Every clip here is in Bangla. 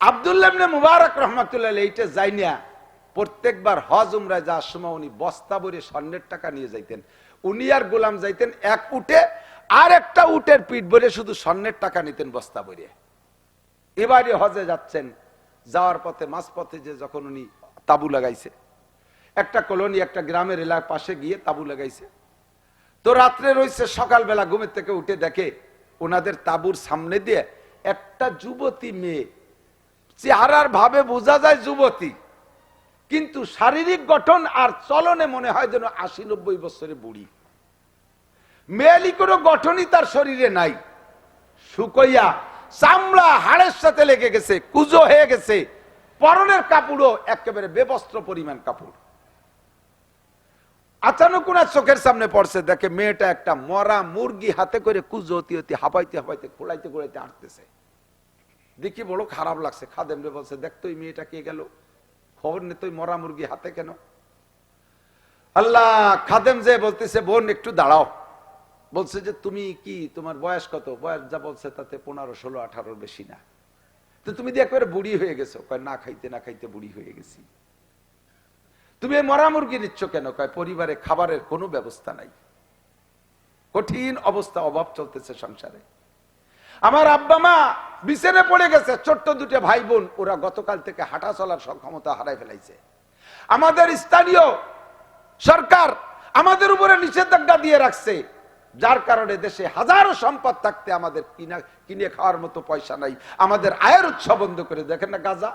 আব্দুল্লাহ ইবনে মুবারক রাহমাতুল্লাহ আলাইহি এইটা যাইনা প্রত্যেকবার হজ উমরায় যাওয়ার সময় উনি বস্তা ভরে স্বর্ণের টাকা নিয়ে যাইতেন। উনি আর গোলাম যাইতেন এক উটে, আর একটা উটের পিঠ ভরে শুধু স্বর্ণের টাকা নিতেন বস্তা ভরে। এবারে হজে যাচ্ছেন, যাওয়ার পথে মাঝপথে যে যখন উনি তাবু লাগাইছে, একটা কলোনি একটা গ্রামের এলাকার পাশে গিয়ে তাবু লাগাইছে, তো রাত্রে রয়েছে, সকালবেলা ঘুমের থেকে উঠে দেখে ওনাদের তাবুর সামনে দিয়ে একটা যুবতী মেয়ে, চেহারার ভাবে বোঝা যায় যুবতী, কিন্তু শারীরিক গঠন আর চলনে মনে হয় যেন ৮০-৯০ বছরের বুড়ি। মেয়েলি কোনো গঠনই তার শরীরে নাই, শুকইয়া চামড়া হাড়ের সাথে লেগে গেছে, কুজো হয়ে গেছে, পরনের কাপড়ও একেবারে বেবস্ত্র পরিমাণ কাপড়। আচানক ওনার চোখের সামনে পড়ছে, দেখে মেয়েটা একটা মরা মুরগি হাতে করে কুজো অতি অতি হাঁপাইতে হাঁপাইতে খোলাইতে খোলাইতে হাঁটতেছে। দেখি বড় খারাপ লাগছে। খাদেম রে বলছে, দেখ তো মেয়েটা কে গেল, খবর নেই তুই মরা মুরগি হাতে কেন? আল্লাহ, খাদেম যে বলতেছে, বোন একটু দাঁড়াও। বলছে যে তুমি কি, তোমার বয়স কত? বয়স যা বলছে তাতে 15, 16, 18 বেশি না। তো তুমি দিয়ে একবারে বুড়ি হয়ে গেছো। কয় না খাইতে না খাইতে বুড়ি হয়ে গেছি। তুমি এই মরা মুরগি নিচ্ছ কেন? কয় পরিবারে খাবারের কোনো ব্যবস্থা নাই, কঠিন অবস্থা, অভাব চলতেছে সংসারে। আমার আব্বা মা বিছানে পড়ে গেছে, ছোট্ট দুটো ভাই বোন, ওরা গতকাল থেকে হাঁটা চলার সক্ষমতা হারাই ফেলাইছে। আমাদের স্থানীয় সরকার আমাদের উপরে নিষেধাজ্ঞা দিয়ে রাখছে, যার কারণে দেশে হাজারো সম্পদ থাকতে আমাদের কিনে খাওয়ার মতো পয়সা নাই। আমাদের আয়ের উৎস বন্ধ করে, দেখেন না গাজা,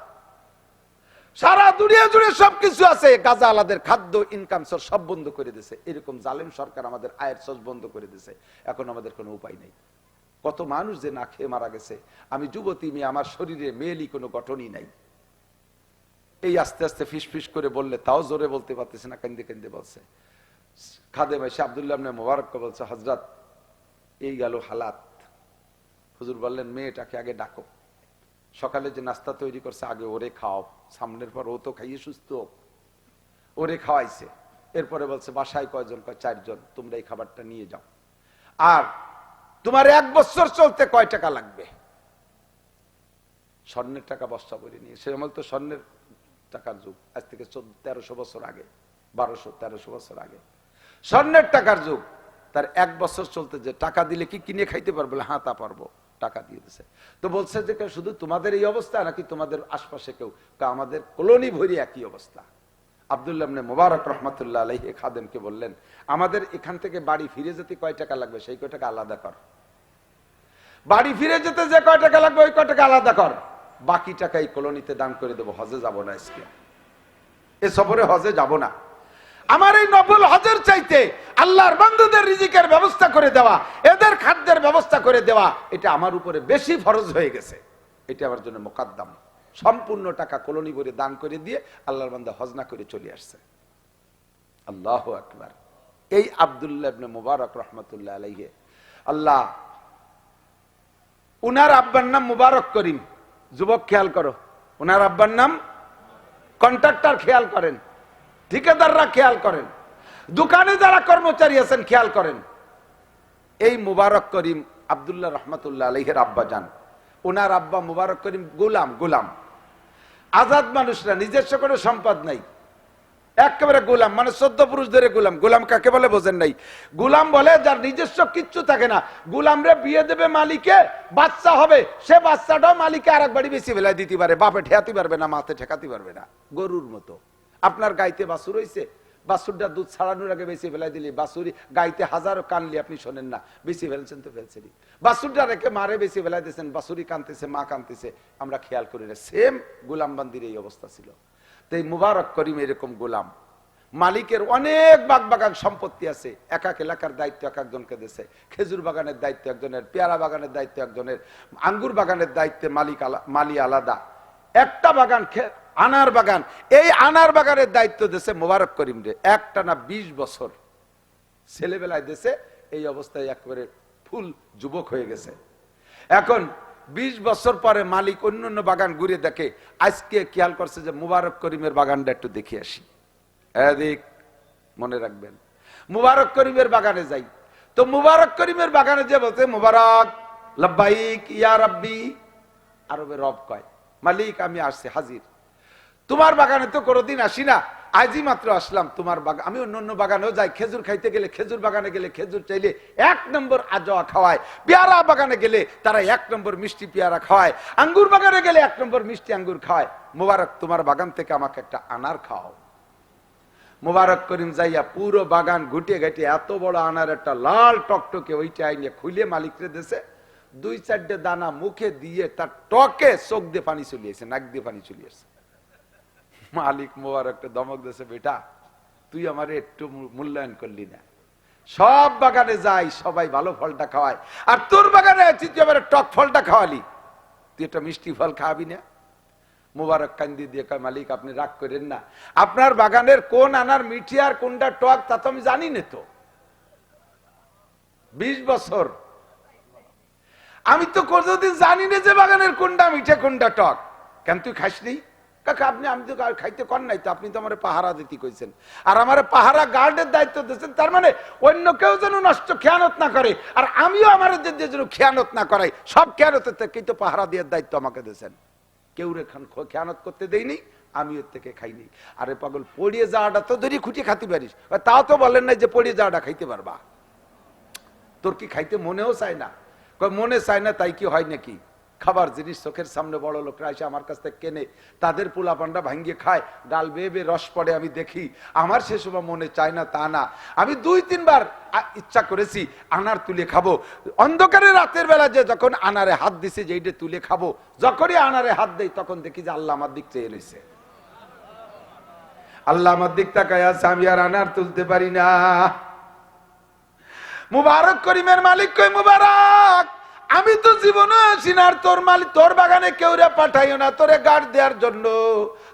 সারা দুনিয়া জুড়ে সবকিছু আছে, গাজা আলাদের খাদ্য ইনকাম সোর্স সব বন্ধ করে দিয়েছে। এরকম জালেম সরকার আমাদের আয়ের সোর্স বন্ধ করে দিয়েছে। এখন আমাদের কোনো উপায় নেই। কত মানুষ যে না খেয়ে মারা গেছে। আমি যুবতী মেয়ে, আমার শরীরে মেয়েলি কোনো গঠনই নাই। এই আস্তে আস্তে ফিস ফিস করে বললে তাও জোরে বলতে পারতেছে না, কান্দে কান্দে বলছে। খাদেম এসে আব্দুল্লাহ ইবনে মুবারককে বলছে, হযরত এই গেল হালাত। হুজুর বললেন, মেয়েটাকে আগে ডাকো, সকালে যে নাস্তা তৈরি করছে আগে ওরে খাও, সামনের পর ও তো খাইয়ে সুস্থ, ওরে খাওয়াইছে। এরপরে বলছে বাসায় কয়জন? কয় 4 জন, তোমরা এই খাবারটা নিয়ে যাও। আর তোমার 1 বছর চলতে কয় টাকা লাগবে? স্বর্ণের টাকা বস্তা ভরে নিয়ে, সে আমল তো স্বর্ণের টাকার যুগ, আজ থেকে 1300 বছর আগে, 1200-1300 বছর আগে স্বর্ণের টাকার যুগ। তার 1 বছর চলতে যে টাকা দিলে কি কিনে খাইতে পারবো? হ্যাঁ তা পারবো। টাকা দিয়ে দিছে। তো বলছে যে শুধু তোমাদের এই অবস্থা নাকি তোমাদের আশপাশে কেউ? আমাদের কলোনি ভরি একই অবস্থা। আব্দুল্লাহ ইবনে মুবারক রাহমাতুল্লাহ আলাইহি খাদেমকে বললেন, আমাদের এখান থেকে বাড়ি ফিরে যেতে কয় টাকা লাগবে সেই কয় টাকা আলাদা কর। বাড়ি ফিরে যেতে যে কয় টাকা লাগবে ওই কয় টাকা আলাদা কর, বাকি টাকা এই কলোনিতে দান করে দেবো। হজে যাব না, আজকে এ সফরে হজে যাব না। আমার এই নফল হজের চাইতে আল্লাহর বান্দাদের রিজিকের ব্যবস্থা করে দেওয়া, এদের খাদ্যের ব্যবস্থা করে দেওয়া, এটা আমার উপরে বেশি ফরজ হয়ে গেছে। এটা আমার জন্য মুকদ্দম। সম্পূর্ণ টাকা কলোনি ভরে দান করে দিয়ে আল্লাহর বান্দা হজ না করে চলে আসছে। আল্লাহু আকবার। এই আব্দুল্লাহ ইবনে মুবারক রাহমাতুল্লাহ আলাইহি, আল্লাহ, উনার আব্বার নাম মুবারক করিম। যুবক খেয়াল করো, উনার আব্বার নাম, কন্ট্রাক্টর খেয়াল করেন, ঠিকাদাররা খেয়াল করেন, দোকানে যারা কর্মচারী আছেন খেয়াল করেন। এই মুবারক করিম আব্দুল্লাহ রাহমাতুল্লাহ আলাইহির আব্বা যান। ওনার আব্বা মুবারক করিম গোলাম, গোলাম, আজাদ মানুষরা, নিজস্ব কোনো সম্পদ নাই, একেবারে গোলাম, মানে 14 পুরুষ ধরে গোলাম। গোলাম কাকে বলে বোঝেন নাই? গোলাম বলে যার নিজস্ব কিচ্ছু থাকে না। গোলাম রে বিয়ে দেবে মালিকে, বাচ্চা হবে, সে বাচ্চাটাও মালিকে আরেক বাড়ি বেশি বেলায় দিতে পারে, বাপে ঠেকাতে পারবে না, মাতে ঠেকাতে পারবে না। গরুর মতো আপনার গাইতে বাছুর হইছে, বাছুরটা দুধ ছাড়ানোর আগে বেশি ফেলাই দিলি, বাছুরি গাইতে হাজারো কানলি, আপনি শোনেন না, বেশি ফেলছেন তো ফেলছেন। বাছুরটা রেখে মারে বেশি ফেলাই দিয়েছেন, বাছুরি কানতেছে, মা কানতেছে, আমরা খেয়াল করি না। সেম গোলামবান্দির এই অবস্থা ছিল। তো এই মুবারক করিম এরকম গোলাম, মালিকের অনেক বাগ বাগান সম্পত্তি আছে, এক এক এলাকার দায়িত্ব এক একজনকে দিয়েছে। খেজুর বাগানের দায়িত্ব একজনের, পেয়ারা বাগানের দায়িত্ব একজনের, আঙ্গুর বাগানের দায়িত্বে মালি আলাদা, একটা বাগান আনার বাগান, এই আনার বাগানের দায়িত্ব দিয়েছে মুবারক করিম রে। একটানা 20 বছর ছেলেবেলায় দিয়েছে। এই অবস্থায় একেবারে ফুল যুবক হয়ে গেছে। এখন 20 বছর পরে মালিক অন্য বাগান ঘুরে দেখে, আজকে খেয়াল করছে যে মুবারক করিমের বাগানটা একটু দেখে আসি। এদিক মনে রাখবেন, মুবারক করিমের বাগানে যাই। তো মুবারক করিমের বাগানে যে বলতে, মুবারক লাব্বাইক ইয়া রাব্বি, আরবে রব কয়, মালিক আমি আসছি হাজির, তোমার বাগানে তো কোনোদিন আসি না, আজই মাত্র আসলাম তোমার বাগান। আমি অন্য বাগানেও যাই, খেজুর খাইতে গেলে, খেজুর বাগানে গেলে খেজুর চাইলে 1 নম্বর আজোয়া খাওয়ায়, পেয়ারা বাগানে গেলে তারা 1 নম্বর মিষ্টি পেয়ারা খাওয়ায়, আঙ্গুর বাগানে গেলে 1 নম্বর মিষ্টি আঙ্গুর খাওয়ায়। মোবারক তোমার বাগান থেকে আমাকে একটা আনার খাও। মোবারক করিম যাইয়া পুরো বাগান ঘুটে ঘাটে এত বড় আনার একটা লাল টকটকে ওইটা আইনে খুলে মালিকরে দেশে 2-4টে দানা মুখে দিয়ে তার টকে চোখ দিয়ে পানি চলিয়েছে, নাক দিয়ে পানি চলিয়েছে। মালিক মোবারকটা দমক দেশে, বেটা তুই আমার একটু মূল্যায়ন করলি না। সব বাগানে যাই, সবাই ভালো ফলটা খাওয়ায়, আর তোর বাগানে তুই এবারে টক ফলটা খাওয়ালি, তুই একটা মিষ্টি ফল খাওয়াবি না? মোবারক কান্দি দিয়ে কয়, মালিক আপনি রাগ করেন না, আপনার বাগানের কোন আনার মিঠি আর কোনটা টক তা তো আমি জানি না, তো 20 বছর আমি তো কোনোদিন জানি না যে বাগানের কোনটা মিঠে কোনটা টক। কেন তুই খাসনি? কাকা আপনি, আমি তো খাইতে কর নাই তো, আপনি তো আমার পাহারা দিতে কইছেন, আর আমার পাহারা গার্ডের দায়িত্ব দিয়েছেন, তার মানে অন্য কেউ যেন নষ্ট খেয়ানত না করে, আর আমিও আমার যেন খেয়ানত না করাই, সব খেয়ানতের থেকে তো পাহারা দেওয়ার দায়িত্ব আমাকে দিয়েছেন। কেউ রেখান খেয়ানত করতে দেয়নি, আমি ওর থেকে খাইনি। আরে পাগল, পড়িয়ে যাওয়াটা তো ধরি খুঁটি খাতে পারিস, তাও তো বলেন নাই যে পড়িয়ে যাওয়াটা খাইতে পারবা। তোর কি খাইতে মনেও চায় না? মনে চায় না তাই কি হয় নাকি? খাবার জিনিস চোখের সামনে বড় লোকরা এসে আমার কাছ থেকে কেনে, তাদের পোলা পান্ডা ভাঙ্গিয়ে খায়, ডাল বেয়ে বেয়ে রস পড়ে, আমি দেখি, আমার সে সময় মনে চায় না তা না, আমি 2-3 বার ইচ্ছা করেছি আনার তুলে খাবো। অন্ধকারে রাতের বেলা যে যখন আনারে হাত দিছি যে এইটা তুলে খাবো, যখনই আনারে হাত দেই তখন দেখি যে আল্লাহ আমার দিক চেয়ে রয়েছে, আল্লাহ আমার দিক তাকায় আছে, আমি আর আনার তুলতে পারি না। মুবারক করিমের মালিক কই, মুবারক আমি তো জীবনে আসি না, আর তোর মালিক, তোর বাগানে কেউ রে পাঠাইও না তোরে গার্ড দেওয়ার জন্য,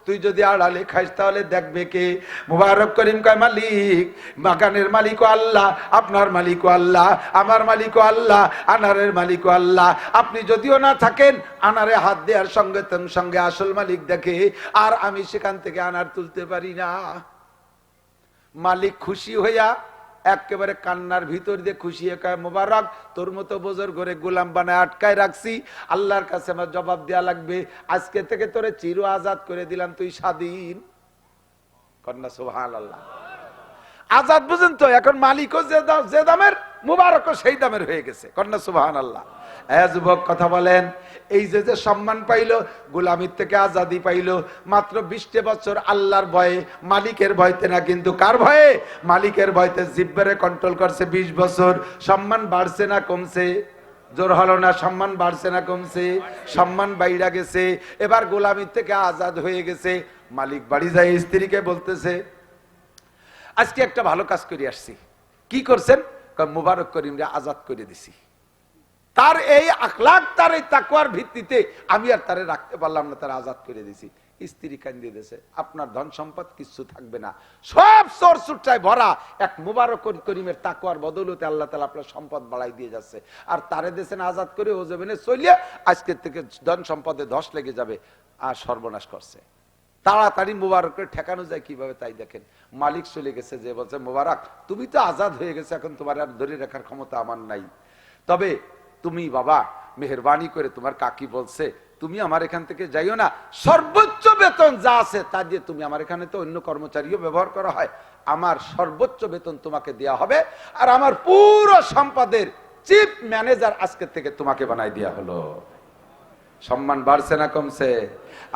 তুই যদি আড়ালে খাইস তাহলে দেখবে কে? মুবারক করিম কয়, মালিক বাগানের মালিকও আল্লাহ, আপনার মালিকও আল্লাহ, আমার মালিকও আল্লাহ, আনারের মালিকও আল্লাহ, আপনি যদিও না থাকেন আনারে হাত দেওয়ার সঙ্গে সঙ্গে আসল মালিক দেখে, আর আমি সেখান থেকে আনার তুলতে পারি না। মালিক খুশি হইয়া একেবারে কান্নার ভিতর দিয়ে খুশি হয়ে কয়, মোবারক তোর মতো বোঝর ঘরে গোলাম বানায় আটকায় রাখছি, আল্লাহর কাছে আমার জবাব দেয়া লাগবে, আজকে থেকে তোরে চির আজাদ করে দিলাম, তুই স্বাধীন। কন্যা সুবহানাল্লাহ। আজাদ বুঝেন তো, এখন মালিকও যে দামের, মুবারকও সেই দামের হয়ে গেছে। কন্যা সুবহানাল্লাহ। যুবক কথা বলেন, এই যে সম্মান পাইলো, গোলামির থেকে আজাদি পাইলো, মাত্র 20 বছর আল্লাহর ভয়ে, মালিকের ভয়তে না, কিন্তু কার ভয়ে? মালিকের ভয়তে জিহ্বারে কন্ট্রোল করছে 20 বছর। সম্মান বাড়ছে না কমছে? জোর হলো না? সম্মান বাড়ছে না কমছে? সম্মান বাইরা গেছে, এবার গোলামির থেকে আজাদ হয়ে গেছে। মালিক বাড়ি যায় স্ত্রীকে বলতেছে, আজকে একটা ভালো কাজ করে আসছি। কি করছেন? মুবারক করিম রে আজাদ করে দিছি। তার এই আখলাক, তার এই তাকওয়ার ভিত্তিতে আমি আর তারে রাখতে পারলাম না, তার আজাদ করে দিছি। স্ত্রী কান্দিয়ে দিয়েছে, আপনার ধন সম্পদ কিছু থাকবে না, সব চোর চুট্টায় ভরা, এক মুবারক করিমের তাকওয়ার বদৌলতে আল্লাহ তাআলা আপনার সম্পদ বাড়াই দিয়ে যাচ্ছে, আর তারে দেশেন আজাদ করে ও যাবেনে চলিয়া আজকের থেকে ধন সম্পদে ধস লেগে যাবে, আর সর্বনাশ করছে। তাড়াতাড়ি মুবারকের ঠেকানো যায় কিভাবে তাই দেখেন। মালিক চলে গেছে, যে বলছে, মুবারক তুমি তো আজাদ হয়ে গেছে, এখন তোমার আর ধরে রাখার ক্ষমতা আমার নাই, তবে তুমি বাবা মেহেরবানি করে, তোমার কাকি বলছে তুমি আমার এখান থেকে যাইও না, সর্বোচ্চ বেতন যা আছে তা দিয়ে তুমি, আমার এখানে তো অন্য কর্মচারীও ব্যবহার করা হয়, আমার সর্বোচ্চ বেতন তোমাকে দেয়া হবে, আর আমার পুরো সম্পদের চিফ ম্যানেজার আজকের থেকে তোমাকে বানাই দেয়া হলো। সম্মান বাড়ছে না কমছে?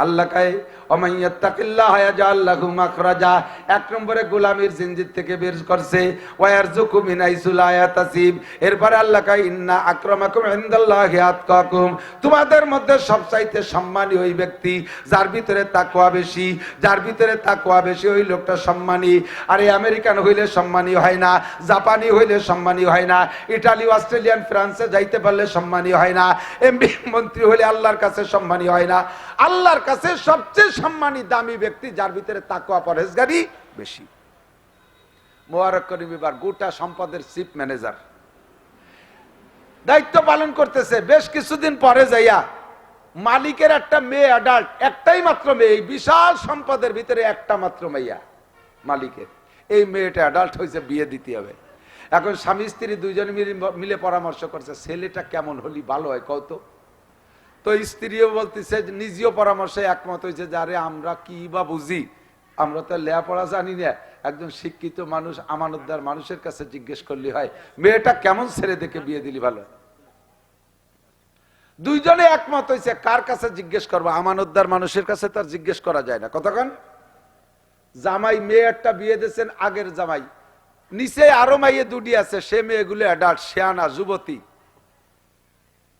আল্লাহ কায় ওমাইয়াত্তাকিল্লাহ ইয়াজআল লাহু মাখরাজা, এক নম্বরে গোলামির জিনজির থেকে বের করছে, ওয়ারযুকু মিন হাইসু লা ইয়াহতাসিব। এরপরে আল্লাহ কায় ইন্না আকরামাকুম ইনদাল্লাহি আতকাকুম, তোমাদের মধ্যে সবচাইতে সম্মানী ওই ব্যক্তি যার ভিতরে তাকওয়া বেশি, যার ভিতরে তাকওয়া বেশি ওই লোকটা সম্মানী। আর এই আমেরিকান হইলে সম্মানী হয় না, জাপানি হইলে সম্মানী হয় না, ইটালি, অস্ট্রেলিয়ান, ফ্রান্সে যাইতে পারলে সম্মানী হয় না, এমপি মন্ত্রী হইলে আল্লাহর কাছে সম্মানী হয় না। আল্লাহর কাছে সবচেয়ে সম্মানী দামি ব্যক্তি যার ভিতরে তাকওয়া পরহেজগারি বেশি। মুবারক করিম এবার গোটা সম্পদের চিফ ম্যানেজার দায়িত্ব পালন করতেছে। বেশ কিছুদিন পরে যাইয়া মালিকের একটা মেয়ে, অ্যাডাল্ট, একটাই মাত্র মেয়ে, এই বিশাল সম্পদের ভিতরে একটা মাত্র মেয়া মালিকের, এই মেয়েটা অ্যাডাল্ট হয়েছে, বিয়ে দিতে হবে। এখন স্বামী স্ত্রী দুইজনে মিলে পরামর্শ করছে, ছেলেটা কেমন হলি ভালো হয় কত? তো তো স্ত্রীও বলতেছে, নিজেও পরামর্শে একমত হয়েছে, যারে আমরা কি বা বুঝি, আমরা তো লেখাপড়া জানি না, একজন শিক্ষিত মানুষ আমানতদার মানুষের কাছে জিজ্ঞেস করলে হয়, মেয়েটা কেমন ছেলে দেখে বিয়ে দিলি ভালো। দুইজনে একমত হয়েছে, কার কাছে জিজ্ঞেস করবো, আমানতদার মানুষের কাছে তার জিজ্ঞেস করা যায় না। কতক্ষণ জামাই মেয়ে একটা বিয়ে দিয়েছেন, আগের জামাই, নিচে আরো মাইয়ে দুটি আছে, সে মেয়েগুলো অ্যাডাল্ট, শেয়ানা, যুবতী।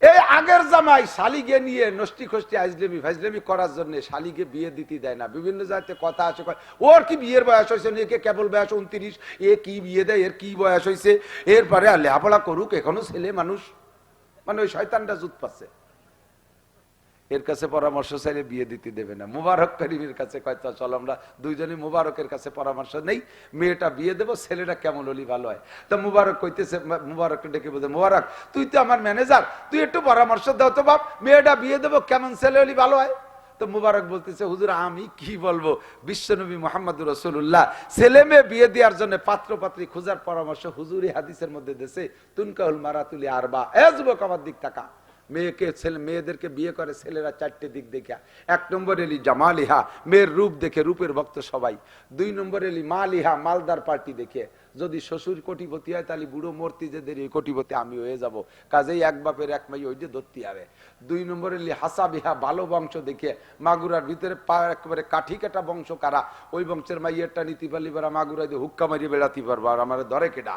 এই আগের জামাই শালিগে নিয়ে নষ্টি খষ্টি আইজলেমি ফাইজলেমি করার জন্য শালিগে বিয়ে দিতে দেয় না। বিভিন্ন জায়গাতে কথা আছে, ওর কি বিয়ের বয়স হয়েছে, একে কেবল বয়স 29, এ কি বিয়ে দেয়, এর কি বয়স হয়েছে, এরপরে লেখাপড়া করুক, এখনো ছেলে মানুষ, মানে ওই শয়তানটা জুত পাচ্ছে। এর কাছে পরামর্শ চাইলে বিয়ে দিতে দেবে না। মুবারক করিমের কাছে কয়, চল আমরা দুইজনই মুবারকের কাছে পরামর্শ নেই, মেয়েটা বিয়ে দেবো, ছেলেটা কেমন হলি ভালো হয়। তো মুবারক কইতেছে, মুবারক ডেকে বলতে, মুবারক তুই তো আমার ম্যানেজার, তুই একটু পরামর্শ দাও তো বাপ, মেয়েটা বিয়ে দেবো, কেমন ছেলে হলি ভালো হয়। তো মুবারক বলতেছে, হুজুর আমি কি বলবো, বিশ্বনবী মুহাম্মদুর রাসূলুল্লাহ ছেলে মেয়ে বিয়ে দেওয়ার জন্য পাত্র পাত্রী খোঁজার পরামর্শ হুজুরি হাদিসের মধ্যে দিয়েছে, তুনকাহুল মারাতুলি আরবা। এ যুবক আমার দিক তাকা, মেয়েকে ছেলে মেয়েদেরকে বিয়ে করে ছেলেরা 4টে দিক দেখে। 1 নম্বর এলি জামালিহা, মেয়ের রূপ দেখে, রূপের ভক্ত সবাই। 2 নম্বর এলি মালিহা, মালদার পার্টি দেখে, যদি শ্বশুর কোটিপতি হয় তাহলে বুড়ো মূর্তি যে দেরি কোটিপতি আমি হয়ে যাব, কাজেই এক বাপের এক মাই ওই যে ধরতে হবে। 2 নম্বর এলি হাসাবিহা, ভালো বংশ দেখে, মাগুরার ভিতরে একেবারে কাঠি কাটা বংশ কারা, ওই বংশের মাইয়েরটা নীতি পারলি বেড়া মাগুরা দিয়ে হুক্কা মারিয়ে বেড়াতে পারবো, আর আমার ধরে কেডা,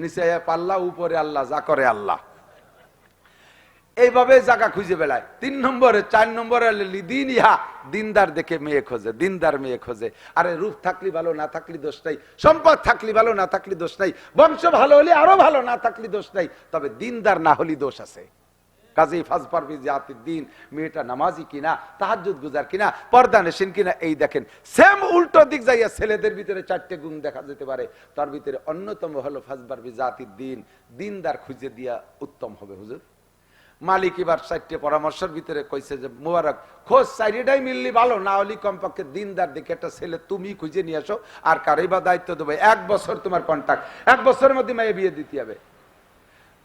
নিচে পাল্লা, উপরে আল্লাহ, যা করে আল্লাহ। এইভাবে জায়গা খুঁজে বেড়ায়। 3 নম্বরে 4 নম্বরে লিদিন ইহা, দিনদার দেখে মেয়ে খোঁজে, দিনদার মেয়ে খোঁজে। আরে রূপ থাকলি ভালো, না থাকলি দোষ নাই, সম্পদ থাকলি ভালো, না থাকলি দোষ নাই, বংশ ভালো হলে আরো ভালো, না থাকলি দোষ নাই, তবে দিনদার না হলি দোষ আছে। কাজেই ফাজ পারবি জাতির দিন, মেয়েটা নামাজি কিনা, তাহাজ্জুদ গুজার কিনা, পর্দা নেশিন কিনা। এই দেখেন সেম উল্টো দিক যাইয়া ছেলেদের ভিতরে 4টে গুণ দেখা যেতে পারে, তার ভিতরে অন্যতম হলো ফাজ পারবি জাতির দিন, দিনদার খুঁজে দিয়া উত্তম হবে। হুজুর মালিক এবার 4টে পরামর্শের ভিতরে কইছে যে, মুবারক খোঁজ 4টাই মিললি ভালো, না হলে কমপক্ষে দিনদার দেখে একটা ছেলে তুমি খুঁজে নিয়ে আসো, আর কারই বা দায়িত্ব দেবো, 1 বছর তোমার কন্ট্রাক্ট, 1 বছরের মধ্যে মেয়ে বিয়ে দিতে হবে।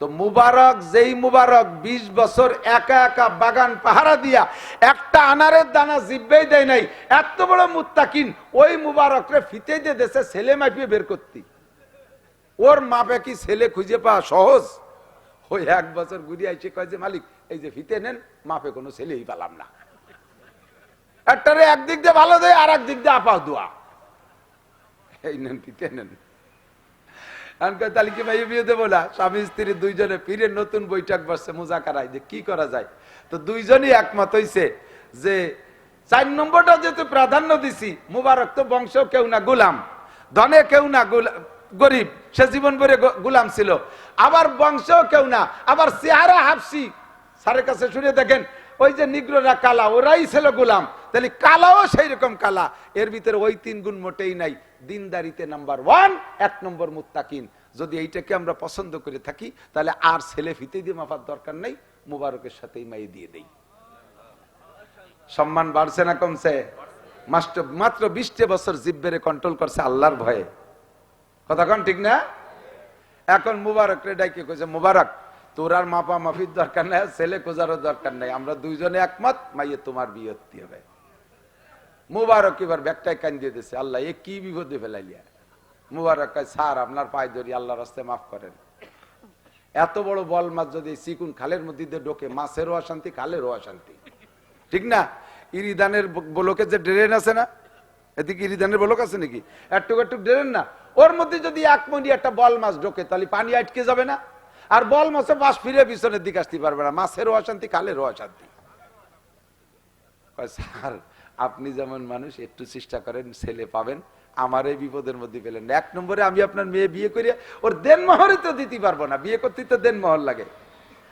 তো মুবারক, যেই মুবারক 20 বছর একা একা বাগান পাহারা দিয়া একটা আনারের দানা জিব্বেই দেয় নাই, এত বড় মুত্তাকিন, ওই মুবারকরে ফিতে দিয়ে দেশে ছেলে মাপিয়ে বের করতি। ওর মাপে কি ছেলে খুঁজে পাওয়া সহজ? ওই 1 বছর ঘুরিয়ে এসে কয় যে, মালিক এই যে ফিতে নেন, মাপে কোনো ছেলেই পেলাম না। একটারে একদিক দিয়ে ভালো দেয়, আর একদিক দিয়ে আপা দোয়া, এই নেন ফিতে নেন। তাহলে কি ভাই বিয়ে দেবো না? স্বামী স্ত্রী দুইজনে ফিরে নতুন বৈঠক বসছে মুজাকারায় যে কি করা যায়। তো দুইজনই একমত হইছে যে 4 নম্বরটা যেহেতু প্রাধান্য দিছি, মুবারক তো বংশ কেউ না গোলাম, ধনে কেউ না গরিব, সে জীবন ভরে গোলাম ছিল, আবার বংশ কেউ না, আবার চেহারা হাফসি। স্যারের কাছে শুনে দেখেন, ওই যে নিগ্রোরা কালা, ওরাই ছিল গোলাম, তাহলে কালাও সেই রকম কালা। এর ভিতরে ওই 3 গুণ মোটেই নাই। দিনদারিতে নাম্বার 1, 1 নম্বর মুত্তাকিন। যদি এইটাকে আমরা পছন্দ করে থাকি, তাহলে আর ছেলে ফিতে দিয়ে মাপার দরকার নেই, মুবারকের সাথেই মাইয়ে দিয়ে দেই। সম্মান বাড়ছে না কমছে? মাত্র 20 বছর জিব্বেরে কন্ট্রোল করছে আল্লাহর ভয়ে। কথা কন ঠিক না? এখন মুবারক রে ডাইকে কইছে, মুবারক তোর আর মাপা মাফির দরকার নাই, ছেলে খোঁজারও দরকার নাই, আমরা দুইজনে একমত, মাইয়ে তোমার বিয়ে হতে হবে। মুবারক এবার ব্যাগটায় কান দিয়ে দিছে, আল্লাহ এ কি বিপদে ফেলাইলিয়া। মুবারক কয়, স্যার আপনার পায়ে ধরি, আল্লাহর রাস্তায় মাফ করেন। এত বড় বল মাছ যদি চিকুন খালের মধ্যে দিয়ে ঢোকে, মাছেরও অশান্তি, খালেরও অশান্তি, ঠিক না? ইরিদানের বলকে যে ড্রেন আছে না, এদিকে ইরিদানের বলক আছে নাকি, একটুক একটুক ড্রেন না, ওর মধ্যে যদি 1 মিনিট একটা বল মাছ ঢোকে, তাহলে পানি আটকে যাবে না? আর বল মাছে বাস ফিরে পিছনের দিকে আসতে পারবে না, মাছেরও অশান্তি, খালেরও অশান্তি। স্যার আপনি যেমন মানুষ, একটু চেষ্টা করেন, ছেলে পাবেন, আমার এই বিপদের মধ্যে পেলেন না। 1 নম্বরে আমি আপনার মেয়ে বিয়ে করে ওর দেনমোহরই তো দিতে পারবো না, বিয়ে করতে তো দেনমোহর লাগে।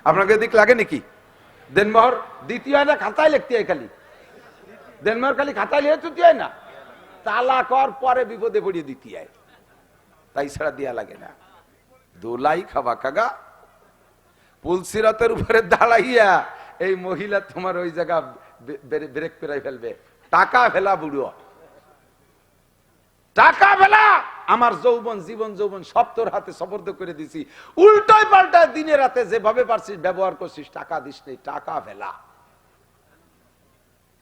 আপনাকে দিক লাগে নাকি? দেনমোহর দিতে হয় না, খাতায় লিখতে হয় খালি। দেনমোহর খালি খাতায় লিখে তুই হয় না, তালাক হওয়ার পরে বিপদে পড়িয়ে দিতে হয়, তাই ছাড়া দিয়া লাগে না। দোলাই খাবা কাগা, পুলসিরাতের উপরে দাঁড়াইয়া এই মহিলা তোমার ওই জায়গা ব্রেক পেরাই ফেলবে। টাকা ফেলা বুড়ো, টাকা ফেলা, আমার যৌবন, জীবন যৌবন সব তোর হাতে সবর্দ করে দিছি, উল্টায় পাল্টায় দিনে রাতে যেভাবে পারছিস ব্যবহার করছিস, টাকা দিস নেই, টাকা ফেলা।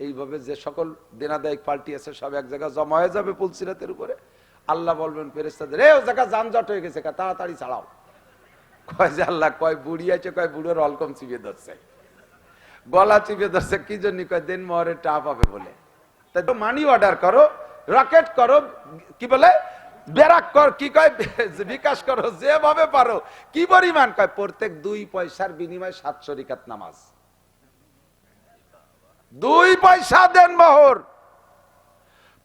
এইভাবে যে সকল দেনাদায়ক পার্টি আছে সব এক জায়গায় জমা হয়ে যাবে পুলসিরাতের উপরে। আল্লাহ বলবেন ফেরেশতাদের, ও জায়গা যানজট হয়ে গেছে, তাড়াতাড়ি ছাড়াও। কয় যে আল্লাহ, কয় বুড়ি আছে, কয় বুড়োর অলকম চিপে ধরছে, গলা চিপে ধরছে, কি জন্য? কয় দেন মোহরের টাকা পাবে বলে। তাই তো মানি অর্ডার করো, রকেট করো, কি বলে বেরাক কর, কি কয় বিকাশ করো, যেভাবে পারো। কি পরিমাণ? কয় প্রত্যেক 2 পয়সার বিনিময়ে 700 রিকাত নামাজ। 2 পয়সা দেন মোহর,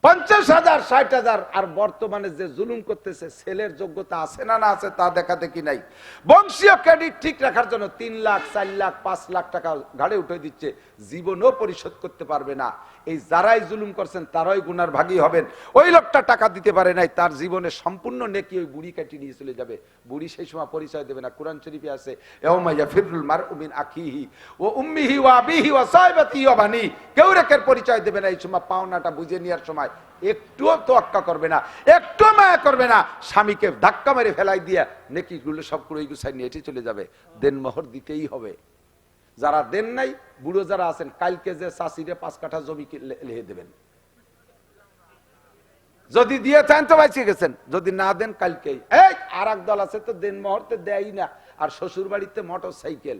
50,000 60,000। আর বর্তমানে যে জুলুম করতেছে, ছেলের যোগ্যতা আছে না না আছে তা দেখা দেখি নাই। বংশীয় ক্রেডিট ঠিক রাখার জন্য 3 লাখ 4 লাখ 5 লাখ টাকা ঘাড়ে উঠে দিচ্ছে, জীবনও পরিশোধ করতে পারবে না। এই যারাই জুলুম করছেন তারাই গুনার ভাগী হবেন। ওই লোকটা টাকা দিতে পারে নাই, তার জীবনে সম্পূর্ণ নেকি ওই বুড়ি কাটি নিয়ে চলে যাবে। বুড়ি সেই সময় পরিচয় দেবে না। কোরআন শরীফে আছে, ইয়াউমা ইয়াফিরুল মারউ মিন আখিহি ওয়া উম্মিহি ওয়া আবিহি ওয়া সাহিবাতিহি ওয়া বানি। কেউ রেকের পরিচয় দেবে না। এই সময় পাওনাটা বুঝে নেওয়ার সময় একটুও তোয়াক্কা করবে না, একটু মায়া করবে না। স্বামীকে ধাক্কা মেরে ফেলাই দিয়ে নেকি গুলো সব করে গুছাই নিয়ে এটি চলে যাবে। দেন মোহর দিতেই হবে। যারা দেন নাই, বুড়ো যারা আছেন, কালকে যে চাষিরে 5 কাঠা জমি লিখে দেবেন। যদি দিয়ে চান তো বাইচে গেছেন, যদি না দেন কালকেই। এই আর এক দল আছে তো দেন মোহরতে দেয় না, আর শ্বশুর বাড়িতে মোটর সাইকেল,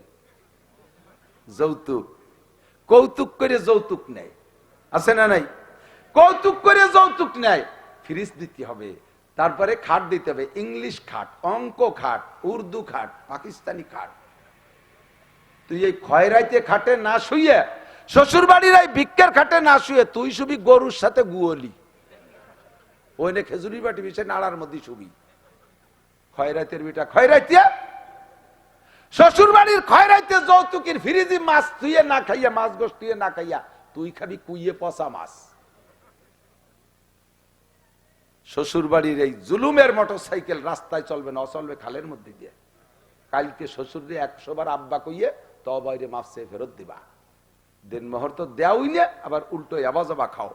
যৌতুক, কৌতুক করে যৌতুক নেয়, আছে না নাই? কৌতুক করে যৌতুক নেয়। ফ্রিজ দিতে হবে, তারপরে খাট দিতে হবে, ইংলিশ খাট, অঙ্ক খাট, উর্দু খাট, পাকিস্তানি খাট। তুই এই খয়রাইতে খাটে না শুয়ে, শ্বশুর বাড়ির এই ভিক্ষার খাটে না শুয়ে তুই শুবি গরুর সাথে গুয়লি, ওই নে খেজুরি বাটি বিষে নাড়ার মধ্যে শুবি। খয়রাইতের বিটা খয়রাইতে, শ্বশুর বাড়ির খয়রাইতে যৌতুকের ফ্রিজি মাছ তুইয়ে না খাইয়া, মাছ গোস তুইয়ে না খাইয়া, তুই খাবি কুইয়ে পচা মাছ। শ্বশুর বাড়ির এই জুলুমের মোটর সাইকেল রাস্তায় চলবে না, চলবে খালের মধ্যে দিয়ে। কালকে শ্বশুর 100 বার আব্বা কইয়ে তো বাইরে মাফ চেয়ে ফেরত দিবা। দেন মোহর তো দেওই না, আবার উল্টো আবাজবা খাও।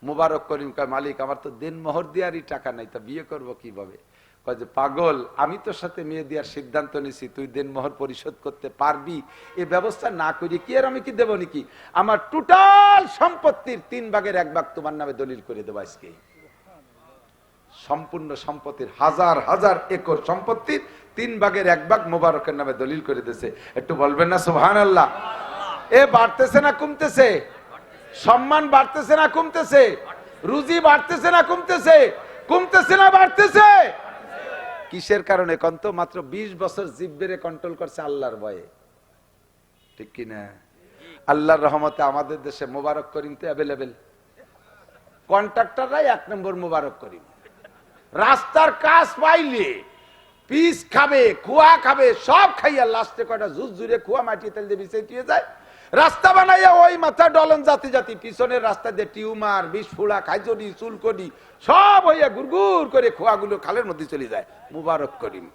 মুবারক করিম কয়, মালিক আমার তো দেন মোহর দেওয়ারই টাকা নাই, তা বিয়ে করবো কিভাবে? কয় যে পাগল, আমি তোর সাথে মেয়ে দেওয়ার সিদ্ধান্ত নিছি, তুই দেন মোহর পরিশোধ করতে পারবি? এই ব্যবস্থা না করি কি আর আমি কি দেবো নাকি? আমার টোটাল সম্পত্তির 3 ভাগের 1 ভাগ তোমার নামে দলিল করে দেবো আজকে। সম্পূর্ণ সম্পত্তির 1000 একর সম্পত্তির 3 ভাগের 1 ভাগ মোবারকের নামে দলিল করে দিয়েছে। একটু বলবেন না সুবহানাল্লাহ? এ বাড়তেছে না কমতেছে? সম্মান বাড়তেছে না কমতেছে? রুজি বাড়তেছে না কমতেছে? কমতেছে না বাড়তেছে? কিসের কারণে? কন্ত মাত্র 20 বছর জিব্বেরে কন্ট্রোল করছে আল্লাহর ভয়ে, ঠিক কিনা? আল্লাহর রহমতে আমাদের দেশে মোবারক করিম তো অ্যাভেলেবেল। কন্ট্রাক্টররাই 1 নম্বর মোবারক করিম। রাস্তার কাজ পাইলে পিস খাবে, কুয়া খাবে, সব খাইয়া লাস্টে কয়টা জুস জুড়ে কুয়া মাটি তেল দিয়ে বিছিয়ে যায়। রাস্তা বানাইয়া ওই মাথা ডলন জাতি জাতি, পিছনের রাস্তা দিয়ে টিউমার, বিষফুলা, খাইজনি, চুলকনি সব হইয়া গুড়গুড় করে খোয়াগুলো খালের মধ্যে চলে যায়। মুবারক করিম,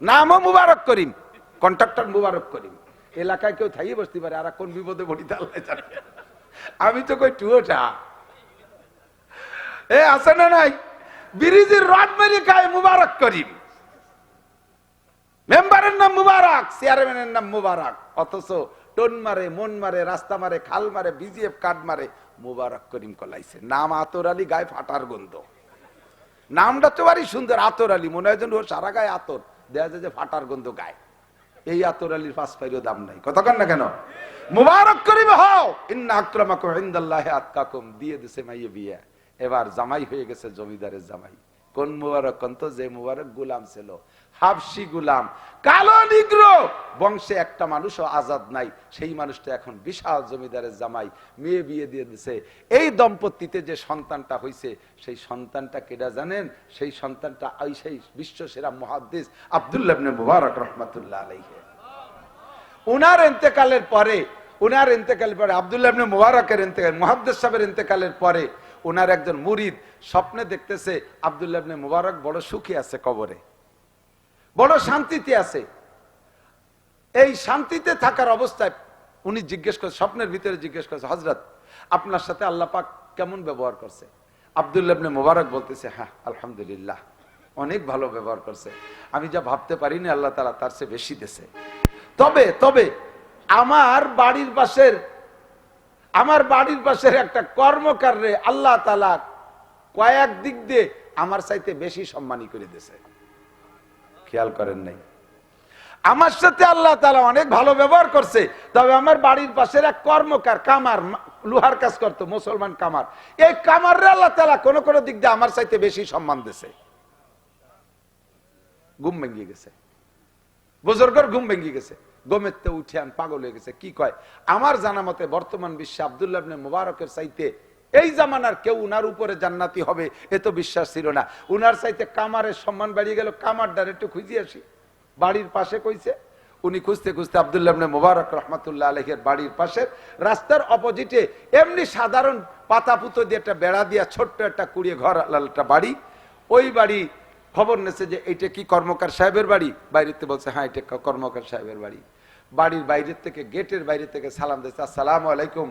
নামও মুবারক করিম, কন্ট্রাক্টর মুবারক করিম। এলাকায় কেউ থাইয়ে বসতে পারে, আর কোন বিপদে পড়িতে আল্লাহ জানে। আমি তো কই টুয়োটা এ আছে না নাই? ব্রিজের রড মেরে খায় মুবারক করিম। মেম্বারের নাম মুবারক, চেয়ারম্যানের নাম মুবারক, অথচ টোন মারে, মন মারে, রাস্তা মারে, খাল মারে, বিজিএফ কার্ড মারে, মুবারক করিম কলাইছে। নাম আতর আলী, গায়ে ফাটার গন্ধ। নামটা তো বাড়ি সুন্দর, আতর আলী, মনে হয় যেন ওর সারা গায়ে আতর, দেখা যায় যে ফাটার গন্ধ গায়ে। এই আতর আলীর 5 পাইরও দাম নাই। কতক্ষণ না কেন? মুবারক করিম হও, ইন্না আকরামাকুম ইনদাল্লাহি আতকাকুম। দিয়ে দিছে মাইয়ে বিয়ে, এবার জামাই হয়ে গেছে জমিদারের জামাই। কোন মুবারক? কন্ত যে মুবারক গোলাম ছিল, হাবশি গোলাম, কালো নিগ্রো, বংশে একটা মানুষও আজাদ নাই, সেই মানুষটা এখন বিশাল জমিদারের জামাই। মেয়ে বিয়ে দিয়ে দিছে। এই দম্পতিতে যে সন্তানটা হইছে, সেই সন্তানটা কেডা জানেন? সেই সন্তানটা ওই সেই বিশ্ব সেরা মুহাদ্দিস আব্দুল্লাহ ইবনে মুবারক রাহমাতুল্লাহ আলাইহি। উনার ইন্তেকালের পরে আব্দুল্লাহ ইবনে মুবারকের ইন্তেকাল, মুহাদ্দিস সাহেবের ইন্তেকালের পরে উনার একজন মুরিদ স্বপ্নে দেখতেছে আব্দুল্লাহ ইবনে মুবারক বড় সুখী আছে, কবরে বড় শান্তিতে আছে। এই শান্তিতে থাকার অবস্থায় উনি জিজ্ঞেস করছে, স্বপ্নের ভিতরে জিজ্ঞেস করছে, হযরত আপনার সাথে আল্লাহ পাক কেমন ব্যবহার করছে? আব্দুল্লাহ ইবনে মুবারক বলতেছে, হ্যাঁ আলহামদুলিল্লাহ, অনেক ভালো ব্যবহার করছে। আমি যা ভাবতে পারিনি আল্লাহ তাআলা তার চেয়ে বেশি দিয়েছে। তবে আমার বাড়ির পাশের আমার বাড়ির পাশের একটা কর্মকার রে আল্লাহ তাআলা কয়েক দিক দিয়ে আমার চাইতে বেশি সম্মানী করে দিয়েছে। খেয়াল করেন নাই? আমার সাথে আল্লাহ তাআলা অনেক ভালো ব্যবহার করছে, তবে আমার বাড়ির পাশের এক কর্মকার কামার, লোহার কাজ করতো, মুসলমান কামার, এই কামাররে আল্লাহ তাআলা কোন কোন দিক দিয়ে আমার চাইতে বেশি সম্মান দিয়েছে। ঘুম ভেঙে গেছে, বুজুর্গর ঘুম ভেঙে গেছে, গোমেতে উঠে আন পাগল হয়ে গেছে। কি কয়? আমার জানা মতে বর্তমান বিশ্বে আব্দুল্লাহ ইবনে মুবারকের চাইতে এই জামানার কেউ উনার উপরে জান্নাতি হবে এ তো বিশ্বাস ছিল না। উনার চাইতে কামারের সম্মান বাড়িয়ে গেল। কামারদার একটু খুঁজে আসি, বাড়ির পাশে কইছে। উনি খুঁজতে খুঁজতে আব্দুল্লাহ ইবনে মুবারক রাহমাতুল্লাহ আলাইহির বাড়ির পাশে রাস্তার অপোজিটে এমনি সাধারণ পাতা পুতো দিয়ে একটা বেড়া দিয়া ছোট্ট একটা কুড়িয়ে ঘর একটা বাড়ি। ওই বাড়ি খবর নেছে যে এইটা কি কর্মকার সাহেবের বাড়ি? বাইরেতে বলছে হ্যাঁ এটা কর্মকার সাহেবের বাড়ি। বাড়ির বাইরের থেকে, গেটের বাইরে থেকে সালাম দিয়েছে, আসসালামু আলাইকুম।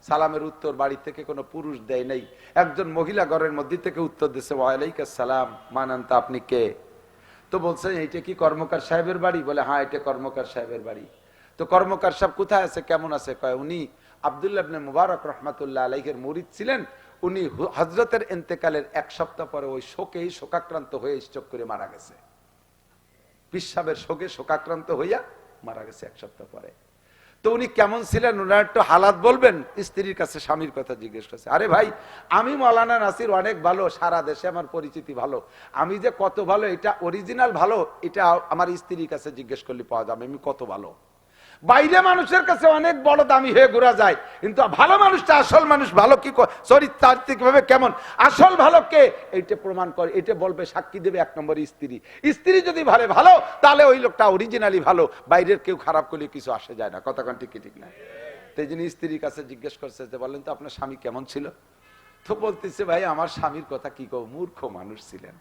সালামের উত্তর বাড়ি থেকে কোনো পুরুষ দেয় নাই, একজন মহিলা ঘরের মধ্যে থেকে উত্তর দিচ্ছে, ওয়ালাইকুম আসসালাম, মানান্তা, আপনি কে? তো বলছে এইটা কি কর্মকার সাহেবের বাড়ি? বলে হ্যাঁ এটা কর্মকার সাহেবের বাড়ি। তো কর্মকার সাহেব কোথায় আছে, কেমন আছে? কয় উনি আব্দুল্লাহ ইবনে মুবারক রাহমাতুল্লাহ আলাইহির মুরিদ ছিলেন। উনি হযরতের ইন্তেকালের এক সপ্তাহ পরে ওই শোকেই শোকাক্রান্ত হয়ে স্ট্রোক করে মারা গেছে। পিসাবের শোকে শোকাক্রান্ত হইয়া মারা গেছে এক সপ্তাহ পরে। তো উনি কেমন ছিলেন ওনার একটু হালাত বলবেন? স্ত্রীর কাছে স্বামীর কথা জিজ্ঞেস করছে। আরে ভাই, আমি মৌলানা নাসির অনেক ভালো, সারা দেশে আমার পরিচিতি ভালো, আমি যে কত ভালো এটা অরিজিনাল ভালো এটা আমার স্ত্রীর কাছে জিজ্ঞেস করলে পাওয়া যাবে আমি কত ভালো। বাইরে মানুষের কাছে অনেক বড় দামি হয়ে ঘোরা যায়, কিন্তু ভালো মানুষটা, আসল মানুষ ভালো কি চরিত্রাত্মিক ভাবে কেমন, আসল ভালো কে, এইটা প্রমাণ করে, এটা বলবে, সাক্ষী দেবে এক নম্বর স্ত্রী। স্ত্রী যদি ভালো ভালো তাহলে ওই লোকটা অরিজিনালি ভালো, বাইরের কেউ খারাপ করলে কিছু আসে যায় না। কথা কোন ঠিক ঠিক না? তাই জন্য স্ত্রীর কাছে জিজ্ঞেস করছে যে বলেন তো আপনার স্বামী কেমন ছিল? তো বলতেছে ভাই আমার স্বামীর কথা কি কব, মূর্খ মানুষ ছিলেন,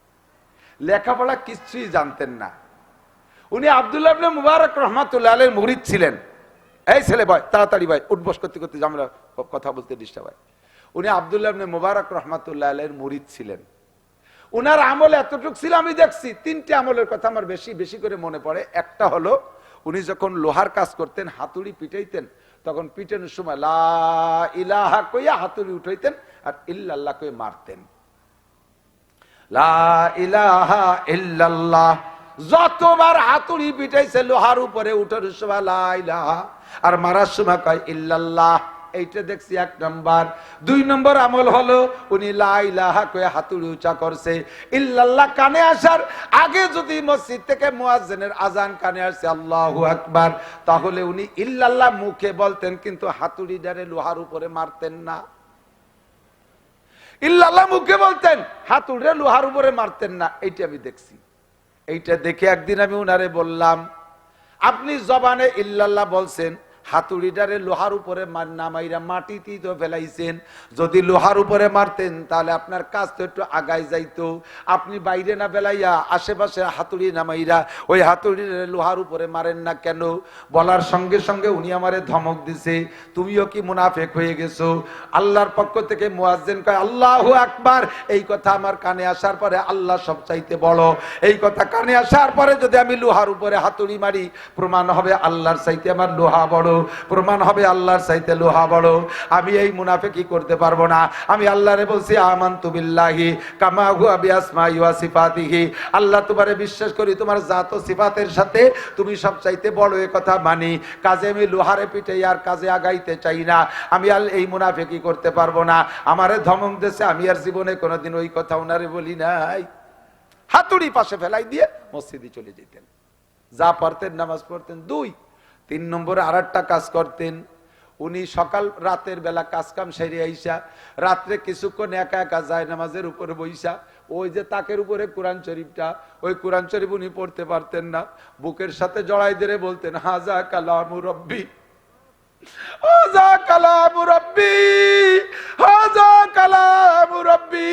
লেখাপড়া কিছুই জানতেন না। উনি আব্দুল্লাহ ইবনে মুবারক রাহমাতুল্লাহ আলাইহির মুরিদ ছিলেন। এই ছেলে ভাই তাড়াতাড়ি ভাই, উঠবস করতে করতে আমরা কথা বলতে ডিস্টার্ব হয়। উনি আব্দুল্লাহ ইবনে মুবারক রাহমাতুল্লাহ আলাইহির মুরিদ ছিলেন। উনার আমল এতটুকু ছিল, আমি দেখছি তিনটে আমলের কথা আমার বেশি বেশি করে মনে পড়ে। একটা হলো উনি যখন লোহার কাজ করতেন, হাতুড়ি পিটাইতেন, তখন পিটানোর সময় লা ইলাহা কইয়া হাতুড়ি উঠাইতেন আর ইল্লাল্লাহ কইয়া মারতেন। লা ইলাহা ইল্লাল্লাহ, যতবার হাতুড়ি পিটাইছে লোহার উপরে উঠার সময় লা ইলাহা, আর মারার সময় কয় ইল্লাল্লাহ। এইটা দেখছি এক নম্বর। দুই নম্বর আমল হলো উনি লা ইলাহা কয়ে হাতুড়ি উঁচা করছে, ইল্লাল্লাহ কানে আসার আগে যদি মসজিদ থেকে মুয়াজ্জিনের আজান কানে আসছে আল্লাহু আকবার, তাহলে উনি ইল্লাল্লাহ মুখে বলতেন, কিন্তু হাতুড়ি ডারে লোহার উপরে মারতেন না। ইল্লাল্লাহ মুখে বলতেন, হাতুড়ি লোহার উপরে মারতেন না। এইটা আমি দেখছি। এইটা দেখে একদিন আমি উনারে বললাম, আপনি জবানে ইল্লাল্লাহ বলছেন, হাতুড়িটারে লোহার উপরে না মাইরা মাটিতেই তো ফেলাইছেন। যদি লোহার উপরে মারতেন তাহলে আপনার কাজ তো একটু আগায় যাইতো। আপনি বাইরে না ফেলাইয়া আশেপাশে হাতুড়ি না মাইরা ওই হাতুড়ি লোহার উপরে মারেন না কেন? বলার সঙ্গে সঙ্গে উনি আমারে ধমক দিছে, তুমিও কি মুনাফেক হয়ে গেছো? আল্লাহর পক্ষ থেকে মুয়াজ্জিন কয় আল্লাহু আকবার। এই কথা আমার কানে আসার পরে, আল্লাহ সবচাইতে বড়, এই কথা কানে আসার পরে যদি আমি লোহার উপরে হাতুড়ি মারি, প্রমাণ হবে আল্লাহর চাইতে আমার লোহা বড়, প্রমাণ হবে আল্লাহর চাইতে লোহা বড়। আমি এই মুনাফিকি করতে পারবো না। আমি আল্লাহরে বলছি আমানতু বিল্লাহি কামা হুয়া বিআসমাই ওয়া সিফাতিহি, আল্লাহ তোমারে বিশ্বাস করি, তোমার জাত ও সিফাতের সাথে তুমি সবচাইতে বড়, এই কথা মানি। কাজে আমি লোহারে পিঠে আর কাজে আগাইতে চাই না। আমি আর এই মুনাফিকি করতে পারবো না। আমারে ধমক দিয়েছে, আমি আর জীবনে কোনোদিন ওই কথা ওনারে বলি নাই। হাতুড়ি পাশে ফেলাই দিয়ে মসজিদে চলে যেতেন, যা পড়তেন নামাজ পড়তেন। দুই, তিন নম্বরে আর একটা কাজ করতেন। উনি সকাল রাতের বেলা কাজ কাম সেরে আইসা রাত্রে কিছুক্ষণ একা একা যায় নামাজের উপরে বইসা, ওই যে তাকের উপরে কোরআন শরীফটা, ওই কোরআন শরীফ উনি পড়তে পারতেন না, বুকের সাথে জড়াই দিয়ে বলতেন হাজা কালামু রব্বি, হাজা কালামু রব্বি, হাজা কালামু রব্বি।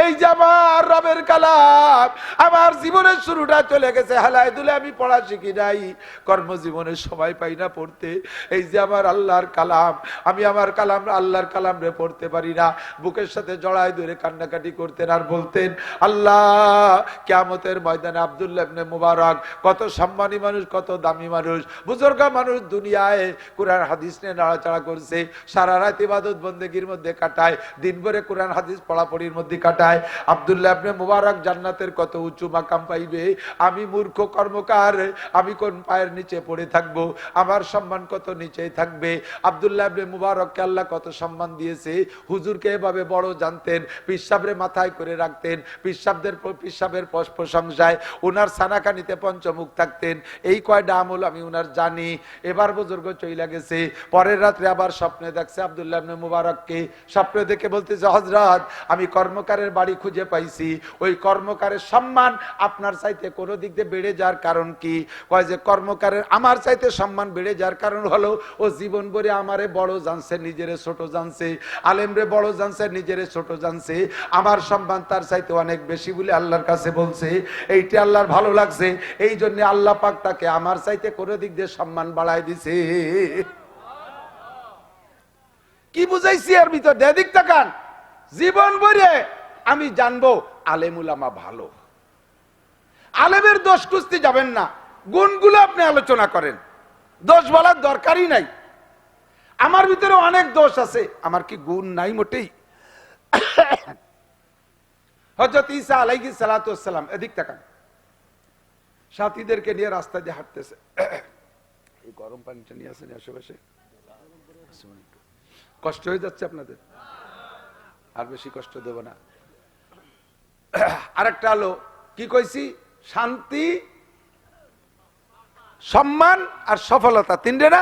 এই যে আমার রবের কালাম, আমার জীবনের শুরুটা চলে গেছে হালায় দুলে, আমি পড়া শিখি নাই, কর্মজীবনে সময় পাই না পড়তে। এই যে আমার আল্লাহর কালাম, আমি আমার কালাম আল্লাহর কালাম রে পড়তে পারি না। বুকের সাথে জড়ায় ধরে কান্নাকাটি করতেন আর বলতেন, আল্লাহ কিয়ামতের ময়দানে আব্দুল্লাহ ইবনে মুবারক কত সম্মানী মানুষ, কত দামি মানুষ, বুজুর্গ মানুষ, দুনিয়ায় কোরআন হাদিস নিয়ে নাড়াচাড়া করছে, সারা রাত ইবাদত বন্দেগীর মধ্যে কাটায়, দিন ভরে কোরআন হাদিস পড়াপড়ির মধ্যে কাটায়। আব্দুল্লাহ ইবনে মুবারক জান্নাতের কত উঁচু মাকাম পাইবে, আমি মূর্খ কর্মকার, আমি কোন পায়ের নিচে পড়ে থাকবো, আমার সম্মান কত নিচেই থাকবে। আব্দুল্লাহ ইবনে মুবারককে আল্লাহ কত সম্মান দিয়েছে। হুজুরকে এভাবে বড় জানতেন, পিসাবরে মাথায় করে রাখতেন, পিসাবের প্রশংসায় ওনার সানাকানিতে পঞ্চমুখ থাকতেন। এই কয়টা আমল আমি ওনার জানি। এবার বুজুর্গ চইলা গেছে, পরের রাত্রে আবার স্বপ্নে দেখছে আব্দুল্লাহ ইবনে মুবারককে। স্বপ্নে দেখে বলতেছে, হযরত আমি কর্মকারের বাড়ি খুঁজে পাইছি, ওই কর্মকারের সম্মান আপনার চাইতে কোন দিক দিয়ে বেড়ে যাওয়ার কারণ কি? কয় যে কর্মকারের আমার চাইতে সম্মান বেড়ে যাওয়ার কারণ হলো ও জীবন ভরে আমারে বড় জানছে, নিজেরে ছোট জানছে, আলেমরে বড় জানছে, নিজেরে ছোট জানছে, আমার সম্মান তার চাইতে অনেক বেশি বলে আল্লাহর কাছে বলছে। এইটা আল্লাহর ভালো লাগছে, এই জন্য আল্লাহ পাক তাকে আমার চাইতে কোন দিক দিয়ে সম্মান বাড়ায় দিছে। কি বুঝাইছি এর ভিতর? দেদিক তাকান, জীবন ভরে আমি জানবো আলেম উলামা ভালো। আলেমের দোষ খুঁজতে যাবেন না, গুণগুলো আপনি আলোচনা করেন, দোষ বলার দরকারই নাই। আমার ভিতরে অনেক দোষ আছে, আমার কি গুণ নাই মোটেই? হযরত ঈসা আলাইহিস সালাতু ওয়াস সালাম, এদিক তাকান, সাথীদেরকে নিয়ে রাস্তা দিয়ে হাঁটতেছে। এই গরম পানিটা নিয়ে আসেন আশেপাশে, কষ্ট হয়ে যাচ্ছে আপনাদের, আর বেশি কষ্ট দেব না। আরেকটা হলো কি কইছি, শান্তি, সম্মান আর সফলতা, তিনটে না?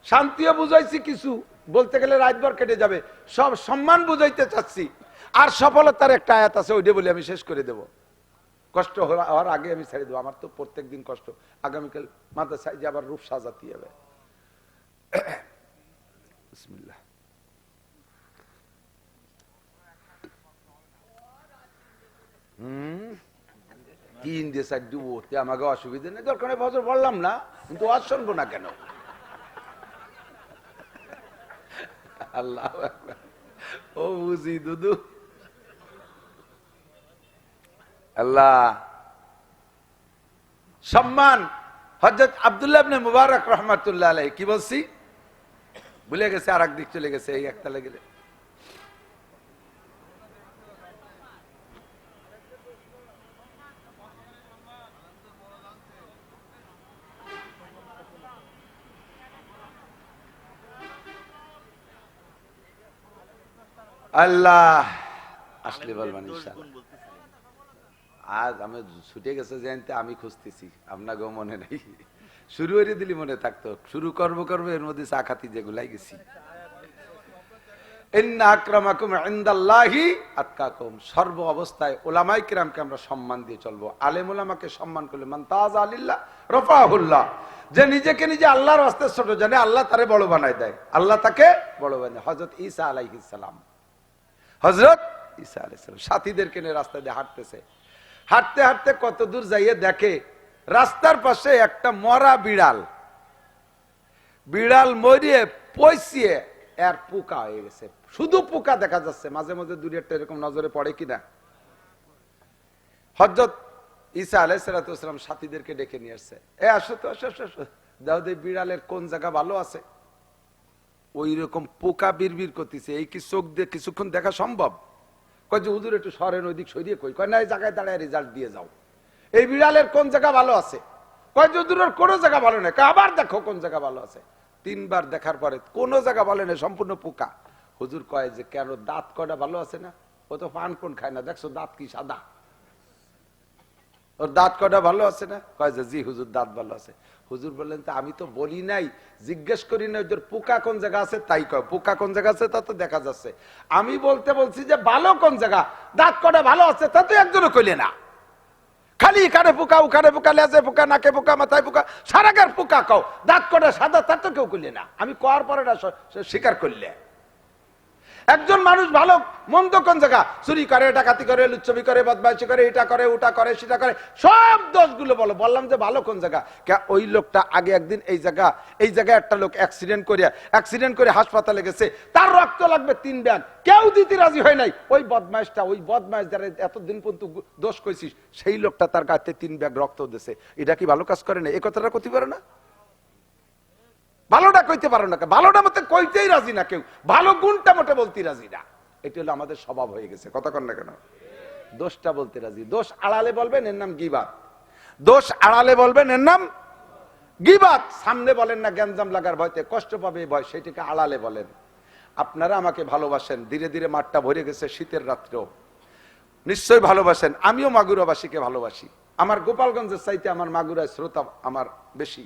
শান্তিও বুঝাইছি, কিছু বলতে গেলে রাতভর কেটে যাবে, সব সম্মান বুঝাইতে চাচ্ছি। আর সফলতার একটা আয়াত আছে, ওইটা বলে আমি শেষ করে দেব। কষ্ট হওয়ার আগে আমি ছেড়ে দেবো, আমার তো প্রত্যেক দিন কষ্ট। আগামীকাল মাদ্রাসায় যে আবার রূপ সাজাতে হবে। বিসমিল্লাহ। তিন দিয়ে চার ডুবো, আমাকে অসুবিধা নেই, দরকার নেই, বছর বললাম না, কিন্তু আজ শুনবো না কেন? আল্লাহ ও বুঝি দুদু, আল্লাহ সম্মান। হযরত আব্দুল্লাহ ইবনে মুবারক রাহমাতুল্লাহ আলাইহি, কি বলছি ভুলে গেছে, আর একদিক চলে গেছে, এই একতলা গেলে। আল্লাহ আসলে বলবেন ইনশাআল্লাহ। আজ আমি ছুটে গেছে জানতে, আমি খুঁজতেছি, আপনাকেও মনে নেই। শুরু করে দিলি মনে থাকতো, শুরু করবো এর মধ্যে চা খাতি যেগুলাই গেছি। ইন্না আকরামাকুম ইনদাল্লাহি আতকাকুম, সর্ব অবস্থায় ওলামায়ে কিরামকে আমরা সম্মান দিয়ে চলবো। আলেম ওলামাকে সম্মান করলে মান তাযা লিল্লাহ রাফাহুল্লাহ, যে নিজেকে নিজে আল্লাহর রাস্তায় ছোট জানে, আল্লাহ তারে বড় বানায় দেয়, আল্লাহ তাকে বড় বানায়। হযরত ঈসা আলাইহিস সালাম, হযরত ঈসা আলাইহিস সালাম সাথীদেরকে নিয়ে রাস্তা দিয়ে হাঁটতেছে, হাঁটতে হাঁটতে কত দূর যাইয়ে দেখে রাস্তার পাশে একটা মরা বিড়াল, বিড়াল মরিয়ে পয়সিয়ে এর পোকা হয়ে গেছে, শুধু পোকা দেখা যাচ্ছে, মাঝে মাঝে দূরে একটা এরকম নজরে পড়ে কিনা। হযরত ঈসা আলাইহিস সালাম সাথীদেরকে ডেকে নিয়ে আসছে, এ আসো তো, আসো আসো, দাও দে বিড়ালের কোন জায়গা ভালো আছে। ওই রকম পোকা বিড়বিড় করতেছে, এই কি চোখ দিয়ে কিছুক্ষণ দেখা সম্ভব? কয় যে হুজুর একটু সরেন, ওইদিক সরিয়ে কই, কয় না এই জায়গায় দাঁড়ায় রেজাল্ট দিয়ে যাও। এই বিড়ালের কোন জায়গা ভালো আছে? কয় যে হুজুরের কোনো জায়গা ভালো নেই, আবার দেখো কোন জায়গা ভালো আছে। তিনবার দেখার পরে কোনো জায়গা ভালো নেই, সম্পূর্ণ পোকা। হুজুর কয় যে কেন, দাঁত কয়টা ভালো আছে না? ও তো পান কোন খায় না, দেখছো দাঁত কি সাদা, ওর দাঁত কয়টা ভালো আছে না? কয় যে জি হুজুর দাঁত ভালো আছে। হুজুর বললেন তো আমি তো বলি নাই, জিজ্ঞেস করি না ওদের পোকা কোন জায়গা আছে, তাই কয় পোকা কোন জায়গা আছে তা তো দেখা যাচ্ছে। আমি বলছি যে ভালো কোন জায়গা, দাঁত কয়টা ভালো আছে তা তো একজনও কইলে না, খালি এখানে পোকা, ওখানে পোকা, লেজে পোকা, নাকে পোকা, মাথায় পোকা, সারাগার পোকা কও, দাঁত কয়টা সাদা তা তো কেউ কইলে না। আমি কওয়ার পরে না স্বীকার করলে। একজন মানুষ ভালো মন্দ কোন জায়গা? চুরি করে, ডাকাতি করে, লুচ্ছবি করে, বদমাইশি করে, এটা করে, ওটা করে, সেটা করে, সব দোষগুলো বলো। বললাম যে ভালো কোন জায়গা? ওই লোকটা আগে একদিন এই জায়গায় একটা লোক অ্যাক্সিডেন্ট করে হাসপাতালে গেছে, তার রক্ত লাগবে 3 ব্যাগ, কেউ দিতে রাজি হয় নাই। ওই বদমাইশ যারা এতদিন পর্যন্ত দোষ কইছিস, সেই লোকটা তার গাতে 3 ব্যাগ রক্ত দিয়েছে। এটা কি ভালো কাজ করে না? এই কথাটা কইতে পারে না? ভালোটা কইতে পারো না, ভালোটা মতে কইতেই রাজি না কেউ, ভালো গুণটা মোটে বলতে রাজি না। এটা হলো আমাদের স্বভাব হয়ে গেছে। কথা কন না কেন? দোষটা বলতে রাজি। দোষ আড়ালে বলবেন, এর নাম গীবাত। দোষ আড়ালে বলবেন, এর নাম গীবাত। সামনে বলেন না গ্যাঞ্জাম লাগার ভয়তে, কষ্ট পাবে ভয়, সেটাকে আড়ালে বলেন। আপনারা আমাকে ভালোবাসেন, ধীরে ধীরে মাঠটা ভরে গেছে শীতের রাত্রেও, নিশ্চয়ই ভালোবাসেন। আমিও মাগুরাবাসীকে ভালোবাসি। আমার গোপালগঞ্জের চাইতে আমার মাগুরায় শ্রোতা আমার বেশি।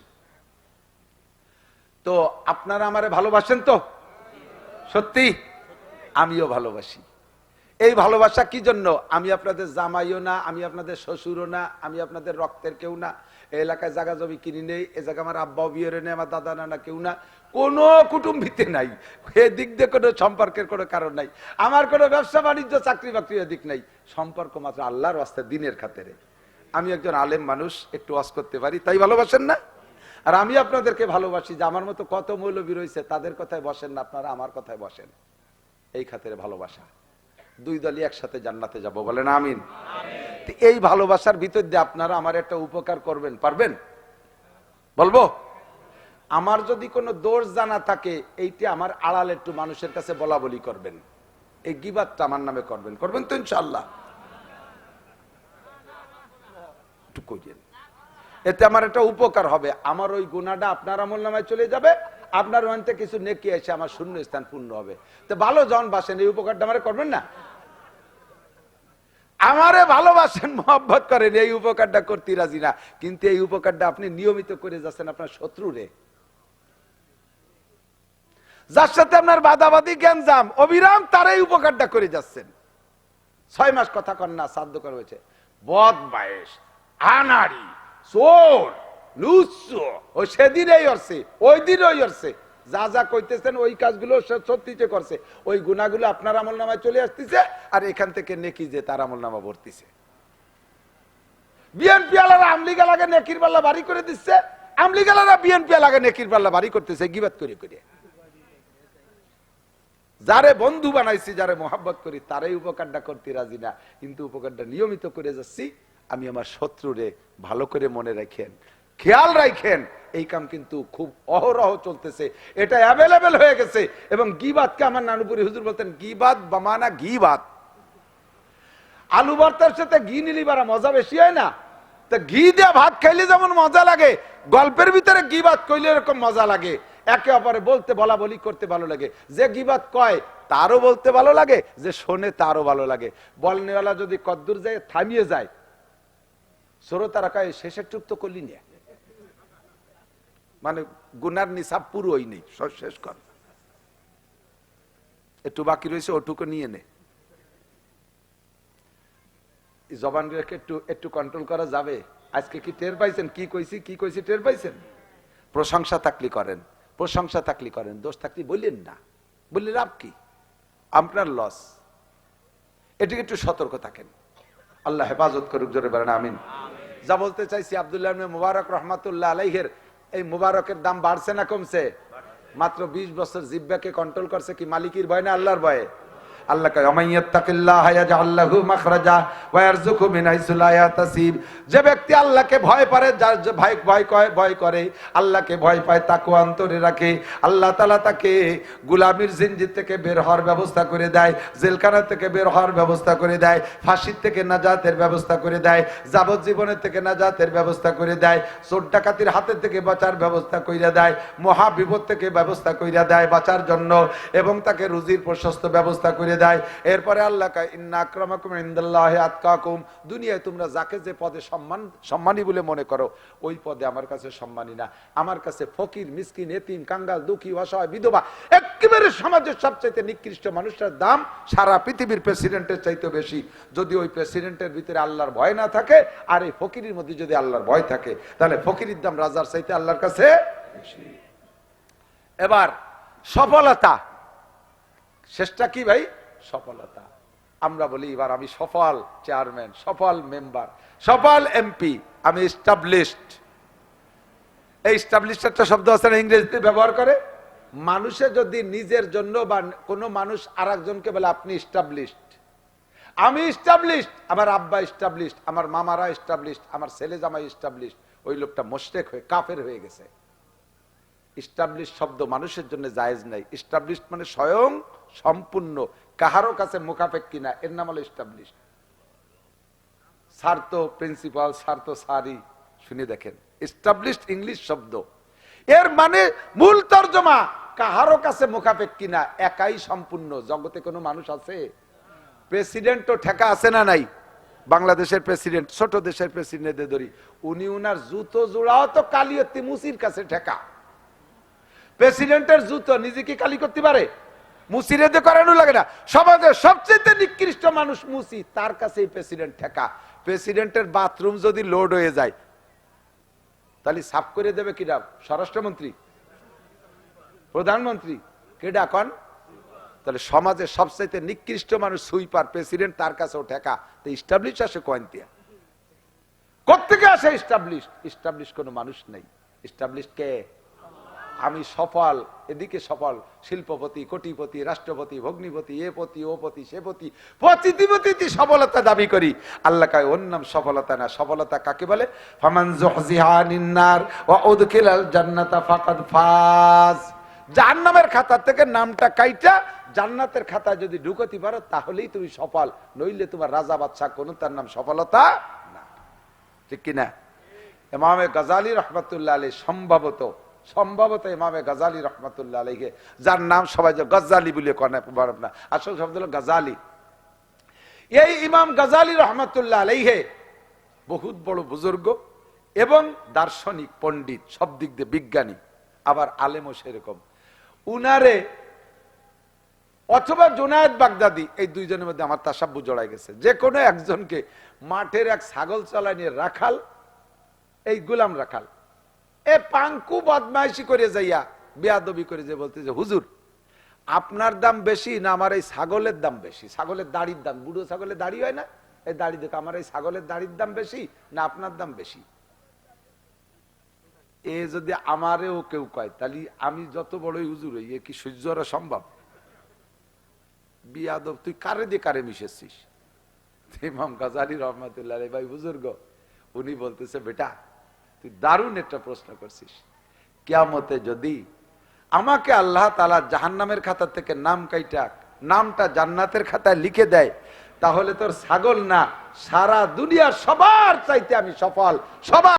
তো আপনারা আমারে ভালোবাসেন তো? সত্যি? আমিও ভালোবাসি। এই ভালোবাসা কি জন্য? আমি আপনাদের জামাইও না, আমি আপনাদের শ্বশুরও না, আমি আপনাদের রক্তের কেউ না। এই এলাকায় জায়গা জমি কিনি নেই, এ জায়গা আমার আব্বাও বিয়ে নেই, আমার দাদা নানা কেউ না, কোনো কুটুম্বিতে নাই, এদিক দিয়ে কোনো সম্পর্কের কোনো কারণ নাই, আমার কোনো ব্যবসা বাণিজ্য চাকরি বাকরি এদিক নাই, সম্পর্ক মাত্র আল্লাহর রাস্তায় দিনের খাতিরে। আমি একজন আলেম মানুষ, একটু ওয়াজ করতে পারি, তাই ভালোবাসেন না? আর আমি আপনাদেরকে ভালোবাসি যে আমার মতো কত মৌলবী রয়েছে, তাদের কথায় বসেন না, আপনারা আমার কথায় বসেন। এই খাতিরে ভালোবাসা। 2 দলই একসাথে জান্নাতে যাব, বলেন আমিন। এই ভালোবাসার ভিতর দিয়ে আপনারা আমার একটা উপকার করবেন, পারবেন? বলবো, আমার যদি কোনো দোষ জানা থাকে, এইটা আমার আড়ালে একটু মানুষের কাছে বলা বলি করবেন, এই গীবাতটা আমার নামে করবেন। করবেন তো ইনশাআল্লাহ? একটু কইেন, এতে আমার একটা উপকার হবে। আমার ওই গুনাহটা আপনার আমলনামায় চলে যাবে, আপনার ওখান থেকে কিছু নেকি এসে আমার শূন্য স্থান পূর্ণ হবে। তো ভালো জন বাসেন, এই উপকারটা আমারে করবেন না? আমারে ভালোবাসেন, মহব্বত করেন, এই উপকারটা করতে রাজি না, কিন্তু এই উপকারটা আপনি নিয়মিত করে যাচ্ছেন আপনার শত্রুরে, যার সাথে আপনার বাদাবাদি গ্যাঞ্জাম অবিরাম, তার এই উপকারটা করে যাচ্ছেন। 6 মাস কথা কন না, সাধ্য করা হয়েছে, বদমাইশ, আনাড়ি, চোর, লুচ্চো, ও সেদিনই করছে, ওই দিনই করছে, যা যা কইতেছেন ওই কাজগুলো সত্যিতে করছে, ওই গুনাহগুলো আপনার আমলনামায় চলে আসতেছে, আর এখান থেকে নেকি যে তার আমলনামা ভর্তিছে। বিএনপি আলারা আমলিগা লাগে নেকির পাল্লা বাড়ি করে দিচ্ছে, আমলিগা আলারা বিএনপি লাগে নেকির পাল্লা বাড়ি করতেছে গীবাত করে করে। যারে বন্ধু বানাইছি, যারে মোহাব্বত করি, তারাই উপকারটা করতে রাজি না, কিন্তু উপকারটা নিয়মিত করে যাচ্ছি। আমি আমার শত্রুরে ভালো করে মনে রাখেন, খেয়াল রাখেন, এই কাম কিন্তু খুব অহরহ চলতেছে, এটা অ্যাভেলেবেল হয়ে গেছে। এবং গীবাতকে আমার নানুপুরি হুজুর বলতেন, গীবাত বামানা গীবাত। আলু ভর্তার সাথে ঘি নিলি বারা মজা বেশি হয় না? তো ঘি দিয়ে ভাত খাইলে যেমন মজা লাগে, গল্পের ভিতরে গীবাত কইলে এরকম মজা লাগে। একে অপরে বলতে বলা বলি করতে ভালো লাগে, যে গীবাত কয় তারও বলতে ভালো লাগে, যে শোনে তারও ভালো লাগে। বলনেওয়ালা যদি কদ্দুর যায় থামিয়ে যায়, শ্রোতারা কয় শেষের চুপ তো করলি না, মানে গুনার নিসাব পুরোই নেই, শেষ কর, একটু বাকি রয়েছে ওটুকু নিয়ে নে। জবান রেখে একটু কন্ট্রোল করা যাবে? আজকে কি টের পাইছেন কি কইছি টের পাইছেন? প্রশংসা থাকলে করেন, প্রশংসা থাকলে করেন, দোষ থাকলে বললেন না, বললে লাভ কি? আপনার লস। এটিকে একটু সতর্ক থাকেন, আল্লাহ হেফাজত করুক, জোরে বলেন আমিন। যা বলতে চাইছি, আব্দুল্লাহ ইবনে মুবারক রাহমাতুল্লাহ আলাইহির এই মুবারকের দাম বাড়ছে না কমছে? মাত্র 20 বছর জিহ্বাকে কন্ট্রোল করছে, কি মালিকের ভয় না আল্লাহর ভয়ে? আল্লাহ কয় ওমাইয়াত্তাকিল্লাহা ইয়াজআল লাহু মাখরাজা ওয়া ইয়ারযুকহু মিন হাইসু লা ইয়াহতাসিব। যে ব্যক্তি আল্লাহকে ভয় করে, যার ভয় করে, আল্লাহকে ভয় পায়, তাকওয়া অন্তরে রাখে, আল্লাহ তাআলা তাকে গোলামির জিনজির থেকে বের হওয়ার ব্যবস্থা করে দেয়, জেলখানা থেকে বের হওয়ার ব্যবস্থা করে দেয়, ফাঁসির থেকে নাজাতের ব্যবস্থা করে দেয়, যাবজ্জীবনের থেকে নাজাতের ব্যবস্থা করে দেয়, চোর ডাকাতির হাতের থেকে বাঁচার ব্যবস্থা কইরা দেয়, মহা বিপদ থেকে ব্যবস্থা কইরা দেয় বাঁচার জন্য, এবং তাকে রুজির প্রশস্ত ব্যবস্থা করে দেয়। এরপরে আল্লাহ কয় ইন্না আক্রামাকুম ইনদাল্লাহি আতকাকুম। দুনিয়ায় তোমরা যাকে যে পদে সম্মানী বলে মনে করো, ওই পদে আমার কাছে সম্মানী না। আমার কাছে ফকির, মিসকিন, এতিম, কাঙ্গাল, দুঃখী, অসহায়, বিধবা, একেবারে সমাজের সবচাইতে নিকৃষ্ট মানুষটার দাম সারা পৃথিবীর প্রেসিডেন্টের চাইতে বেশি। যদি ওই প্রেসিডেন্টের ভিতরে আল্লাহর ভয় না থাকে, আর এই ফকিরের মধ্যে যদি আল্লাহর ভয় থাকে, তাহলে ফকিরের দাম রাজার চাইতে আল্লাহর কাছে বেশি। এবার সফলতা, শেষটা কি ভাই? সফলতা। আমরা বলি এবার আমি সফল চেয়ারম্যান, সফল মেম্বার, সফল এমপি, আমি এস্টাবলিশড। এই এস্টাবলিশড একটা শব্দ আছে না ইংরেজিতে ব্যবহার করে। মানুষে যদি নিজের জন্য বা কোনো মানুষ আরেকজনকে বলে আপনি এস্টাবলিশড, আমি এস্টাবলিশড, আমার আব্বা এস্টাবলিশড, আমার মামারা এস্টাবলিশড, আমার ছেলে জামাই এস্টাবলিশড, ওই লোকটা মুশরিক হয়ে কাফের হয়ে গেছে। এস্টাবলিশড শব্দ মানুষের জন্য জায়েজ নাই। এস্টাবলিশড মানে স্বয়ং সম্পূর্ণ, কাহারও কাছে মুখাপেক্ষী না, এর নাম হলো এস্টাবলিশড। স্যার তো প্রিন্সিপাল, স্যার তো স্যারই, শুনে দেখেন এস্টাবলিশড ইংলিশ শব্দ, এর মানে মূল তর্জমা কাহারও কাছে মুখাপেক্ষী না, একাই সম্পূর্ণ। জগতে কোনো মানুষ আছে? প্রেসিডেন্ট তো ঠেকা আছে না নাই? বাংলাদেশের প্রেসিডেন্ট, ছোট দেশের প্রেসিডেন্টদের ধরি, উনি উনার জুতো জোড়াও তো কালিয়ত্তি মুসির কাছে ঠেকা। প্রেসিডেন্টের জুতো নিজে কি কালি করতে পারে? মুসিরে দিয়ে করানো লাগে না। সমাজের সবচেয়ে নিকৃষ্ট মানুষ মুসি, তার কাছে প্রেসিডেন্ট ঠেকা। প্রেসিডেন্টের বাথরুম যদি লোড হয়ে যায় তাহলে সাফ করে দেবে কিনা? স্বরাষ্ট্রমন্ত্রী, প্রধানমন্ত্রী, কেডা কন? তাহলে সমাজের সবচাইতে নিকৃষ্ট মানুষ সুইপার, প্রেসিডেন্ট, তার কাছেও ঠেকা। তো এস্টাবলিশ আসে কোয়েন্তিয়া কোত্থেকে আসে? এস্টাবলিশ, এস্টাবলিশ কোনো মানুষ নেই। এস্টাবলিশ কে? আমি সফল, এদিকে সফল, শিল্পপতি, কোটিপতি, রাষ্ট্রপতি, ভগ্নিপতি, এ পতি, ও পতি, সে পতি, পতিপতি সফলতা দাবি করি। আল্লাহ কয় ওর নাম সফলতা না। সফলতা কাকে বলে? ফামান যুহজিহা আনিন নার ওয়া উদখিলাল জান্নাতা ফাকাদ ফাজ। জাহান্নামের খাতা থেকে নামটা কাইটা জান্নাতের খাতায় যদি ঢুকতে পারো তাহলেই তুমি সফল, নইলে তোমার রাজা বাদশা কোন তার নাম সফলতা না। ঠিক কিনা? ইমামে গাজালি রহমাতুল্লাহ আলাইহি সম্ভবত ইমামে গাজালি রহমাতুল্লাহ আলাইহি, যার নাম সবাই গজ্জালি বলে কনে না, আসল শব্দ হলো গাজালি। এই ইমাম গাজালি রহমাতুল্লাহ আলাইহি বহুত বড় বুজুর্গ এবং দার্শনিক, পণ্ডিত, সব দিক দিয়ে বিজ্ঞানী, আবার আলেমও সেরকম। উনারে অথবা জুনায়েদ বাগদাদি, এই দুইজনের মধ্যে আমার তাসাব্বু জড়াই গেছে। যে কোনো একজনকে মাঠের এক ছাগল চলায় নিয়ে রাখাল, এই গোলাম রাখাল, এ পাঙ্কু বদমাইশি করে যাইয়া বেয়াদবি করে যে বলতে যে হুজুর আপনার দাম বেশি না আমার এই ছাগলের দাম বেশি? ছাগলের দাড়ির দাম, বুড়ো ছাগলের দাড়ি হয় না, এই দাড়ি দেখো, আমার এই ছাগলের দাড়ির দাম বেশি না আপনার দাম বেশি? এ যদি আমারেও কেউ কয় তাহলে আমি যত বড়ই হুজুর হই, এ কি সহ্য করা সম্ভব? বিয়াদব, তুই কারে দিয়ে কারে মিশেছিস? ইমাম গাজালি রহমাতুল্লাহ আলাইহি ভাই বুজুর্গ, উনি বলতেছে বেটা তুই দারুণ একটা প্রশ্ন করছিস। কিয়ামতে যদি আমাকে আল্লাহ তাআলা জাহান্নামের খাতা থেকে নাম কাইটা নামটা জান্নাতের খাতায় লিখে দেয়, তাহলে তোর ছাগল না, সারা দুনিয়ার সবার চাইতে আমি সফল, সবার